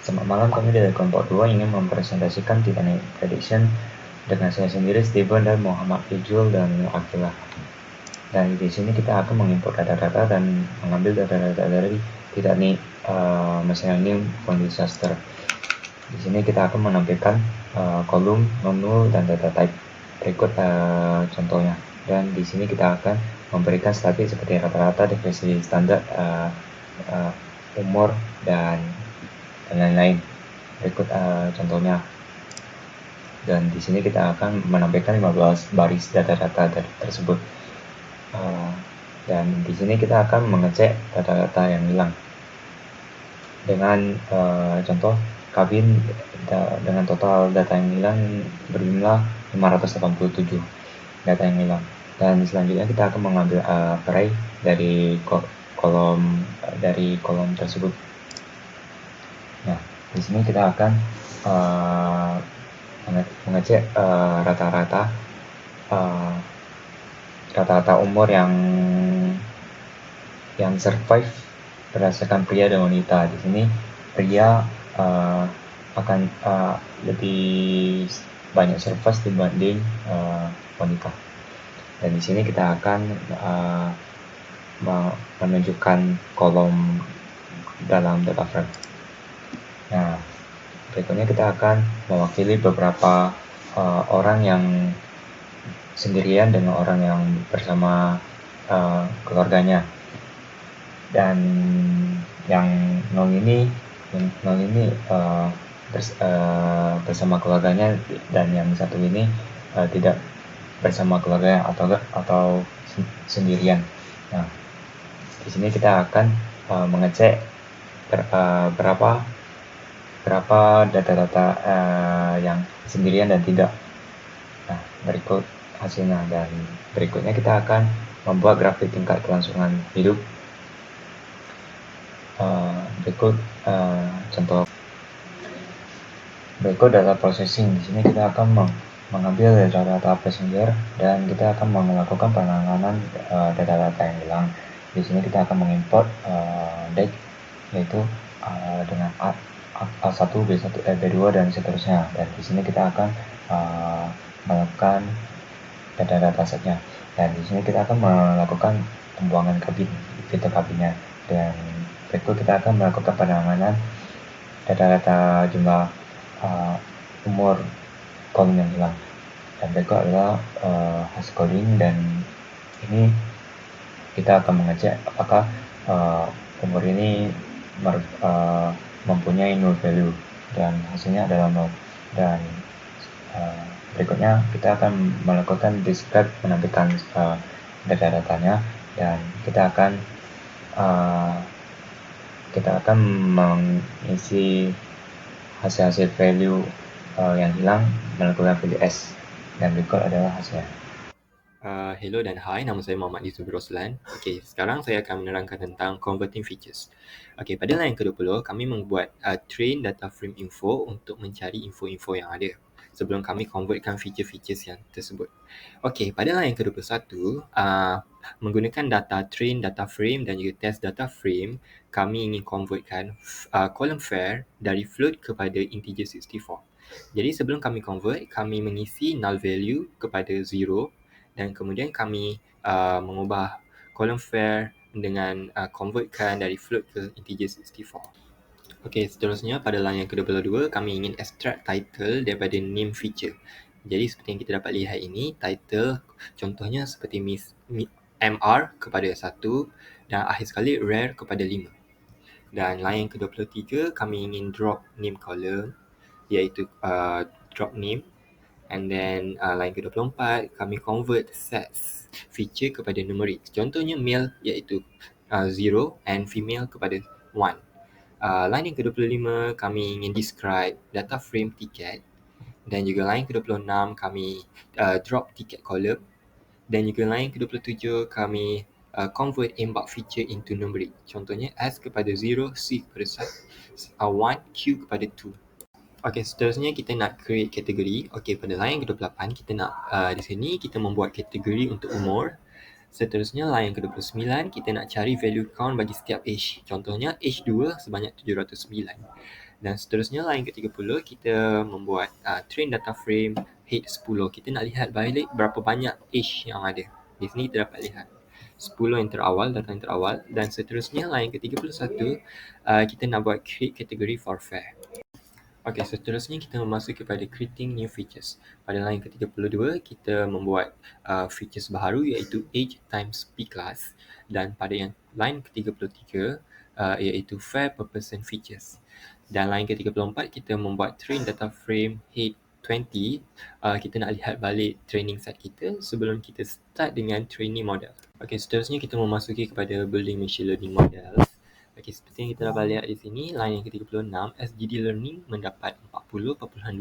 Selamat malam, kami dari kelompok 2 ingin mempresentasikan Titanic Prediction dengan saya sendiri, Steven, dan Muhammad Ijul dan Akilah. Dan di sini kita akan mengimport data-data dan mengambil data-data dari Titanic Machine Learning from Disaster. Di sini kita akan menampilkan kolom, menu, dan data type. Berikut contohnya. Dan di sini kita akan memberikan statistik seperti rata-rata, definisi standar, umur, dan lain-lain. Berikut contohnya. Dan di sini kita akan menampilkan 15 baris data-data tersebut. Dan di sini kita akan mengecek data-data yang hilang dengan contoh kabin dengan total data yang hilang berjumlah 587 data yang hilang. Dan selanjutnya kita akan mengambil array dari kolom tersebut. Nah, di sini kita akan mengecek rata-rata umur yang survive berdasarkan pria dan wanita. Di sini pria akan lebih banyak survive dibanding wanita. Dan di sini kita akan menunjukkan kolom dalam data frame. Nah, berikutnya kita akan mewakili beberapa orang yang sendirian dengan orang yang bersama keluarganya. Dan yang nol ini bersama keluarganya, dan yang satu ini tidak bersama keluarga atau sendirian. Nah, di sini kita akan mengecek berapa data-data yang sendirian dan tidak. Nah, berikut hasilnya. Dan berikutnya kita akan membuat grafik tingkat kelangsungan hidup. Berikut contoh. Berikut data processing. Di sini kita akan mengambil data-data passenger dan kita akan melakukan penanganan data-data yang hilang. Di sini kita akan mengimport deck, yaitu dengan A1, B1, B2 dan seterusnya. Dan di sini kita akan melakukan data-data setnya. Dan di sini kita akan melakukan pembuangan kabin, fitur kabinnya. Dan berikut kita akan melakukan penanganan data-data jumlah umur kolom yang hilang. Dan berikut adalah hasil coding, dan ini kita akan mengecek apakah umur ini mempunyai null value, dan hasilnya adalah 0. Dan berikutnya kita akan melakukan describe, menampilkan data-datanya, dan kita akan mengisi hasil value yang hilang melakukan value S. Dan berikut adalah hasilnya. Hello dan hi, nama saya Muhammad Yusuf Roslan. Okey, sekarang saya akan menerangkan tentang converting features. Okey, pada line ke-20, kami membuat train data frame info untuk mencari info-info yang ada sebelum kami convertkan feature-features yang tersebut. Okey, pada line ke-21, menggunakan data train data frame dan juga test data frame, kami ingin convertkan column var dari float kepada integer 64. Jadi sebelum kami convert, kami mengisi null value kepada 0, dan kemudian kami mengubah column var dengan convertkan dari float ke integer 64. Okey, seterusnya pada line yang ke-22, kami ingin extract title daripada name feature. Jadi seperti yang kita dapat lihat ini, title contohnya seperti MR kepada 1 dan akhir sekali rare kepada 5. Dan line yang ke-23, kami ingin drop name column, iaitu drop name. And then line ke-24, kami convert sets feature kepada numeric. Contohnya male iaitu 0 and female kepada 1. Line yang ke-25, kami ingin describe data frame ticket. Dan juga line ke-26, kami drop ticket column. Dan juga line ke-27, kami convert embark feature into numeric. Contohnya S kepada 0, C kepada 1, 1, Q kepada 2. Okey, seterusnya kita nak create kategori. Okey, pada line ke-28 kita nak di sini kita membuat kategori untuk umur. Seterusnya line ke-29 kita nak cari value count bagi setiap age. Contohnya age 2 sebanyak 709. Dan seterusnya line ke-30 kita membuat train data frame head 10. Kita nak lihat balik berapa banyak age yang ada. Di sini kita dapat lihat 10 yang terawal, data yang terawal, dan seterusnya line ke-31 kita nak buat create category for fair. Okey, seterusnya kita memasuki kepada creating new features. Pada line ke-32 kita membuat features baharu iaitu age times P class, dan pada yang line ke-33 iaitu fair per person features. Dan line ke-34 kita membuat train data frame head 20. Kita nak lihat balik training set kita sebelum kita start dengan training model. Okey, seterusnya kita memasuki kepada building machine learning models. Okey, seperti yang kita dapat lihat di sini, line yang ke-36, SGD Learning mendapat 40.29%.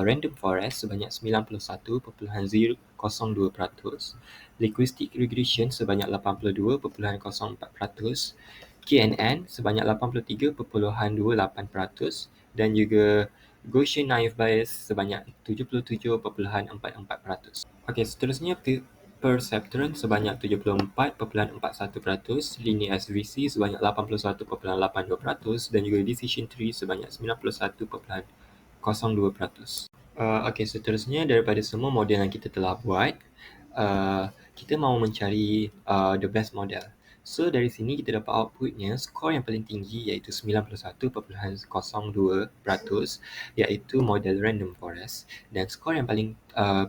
Random Forest sebanyak 91.02%. Linguistic Regression sebanyak 82.04%. KNN sebanyak 83.28%. Dan juga Gaussian Naive Bayes sebanyak 77.44%. Okey, seterusnya Perceptron sebanyak 74.41%, Linear SVC sebanyak 81.82% dan juga Decision Tree sebanyak 91.02%. Okey, seterusnya daripada semua model yang kita telah buat, kita mahu mencari the best model. So dari sini kita dapat outputnya skor yang paling tinggi iaitu 91.02% iaitu model random forest, dan skor yang paling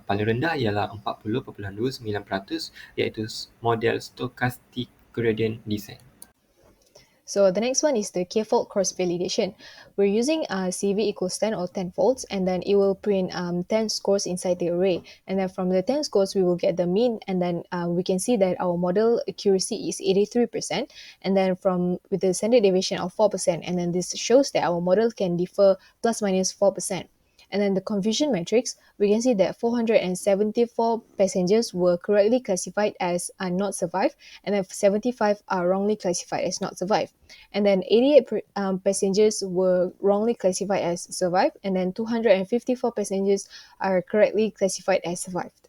rendah ialah 40.29% iaitu model stochastic gradient descent. So the next one is the k-fold cross validation. We're using CV equals 10 or 10 folds, and then it will print 10 scores inside the array. And then from the 10 scores, we will get the mean, and then we can see that our model accuracy is 83%. And then with the standard deviation of 4%, and then this shows that our model can differ plus minus 4%. And then the confusion matrix, we can see that 474 passengers were correctly classified as not survived, and then 75 are wrongly classified as not survived. And then 88 passengers were wrongly classified as survived, and then 254 passengers are correctly classified as survived.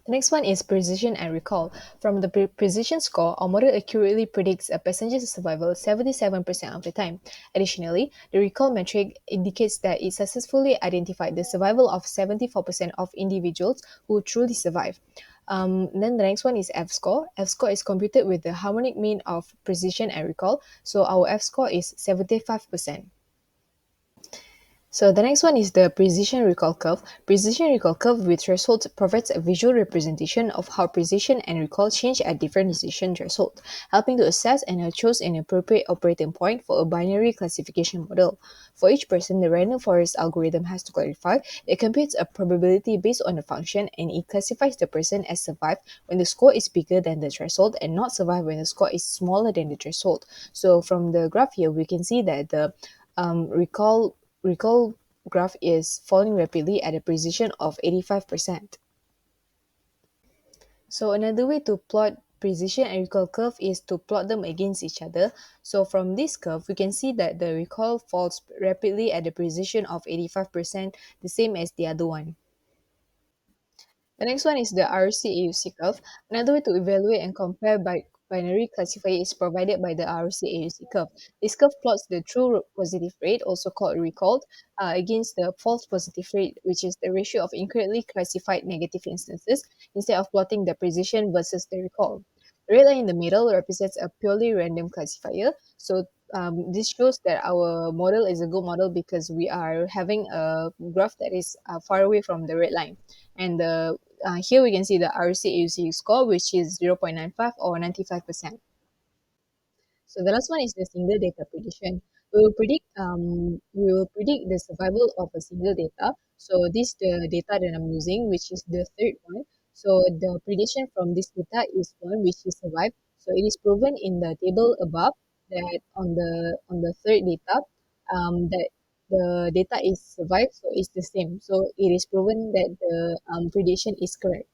The next one is precision and recall. From the precision score, our model accurately predicts a passenger's survival 77% of the time. Additionally, the recall metric indicates that it successfully identified the survival of 74% of individuals who truly survive. Then the next one is F-score. F-score is computed with the harmonic mean of precision and recall. So our F-score is 75%. So the next one is the precision recall curve. Precision recall curve with thresholds provides a visual representation of how precision and recall change at different decision thresholds, helping to assess and choose an appropriate operating point for a binary classification model. For each person, the random forest algorithm has to clarify. It computes a probability based on the function, and it classifies the person as survived when the score is bigger than the threshold and not survived when the score is smaller than the threshold. So from the graph here, we can see that the recall graph is falling rapidly at a precision of 85%. So another way to plot precision and recall curve is to plot them against each other. So from this curve, we can see that the recall falls rapidly at a precision of 85%, the same as the other one. The next one is the RC-AUC curve. Another way to evaluate and compare binary classifier is provided by the RC-AUC curve. This curve plots the true positive rate, also called recalled, against the false positive rate, which is the ratio of incorrectly classified negative instances, instead of plotting the precision versus the recall. The red line in the middle represents a purely random classifier. So this shows that our model is a good model because we are having a graph that is far away from the red line. And here we can see the RC-AUC score, which is 0.95 or 95%. So the last one is the single data prediction. We will predict the survival of a single data. So this the data that I'm using, which is the third one. So the prediction from this data is one which is survived. So it is proven in the table above that on the third data, that the data is survived, so it's the same. So it is proven that the prediction is correct.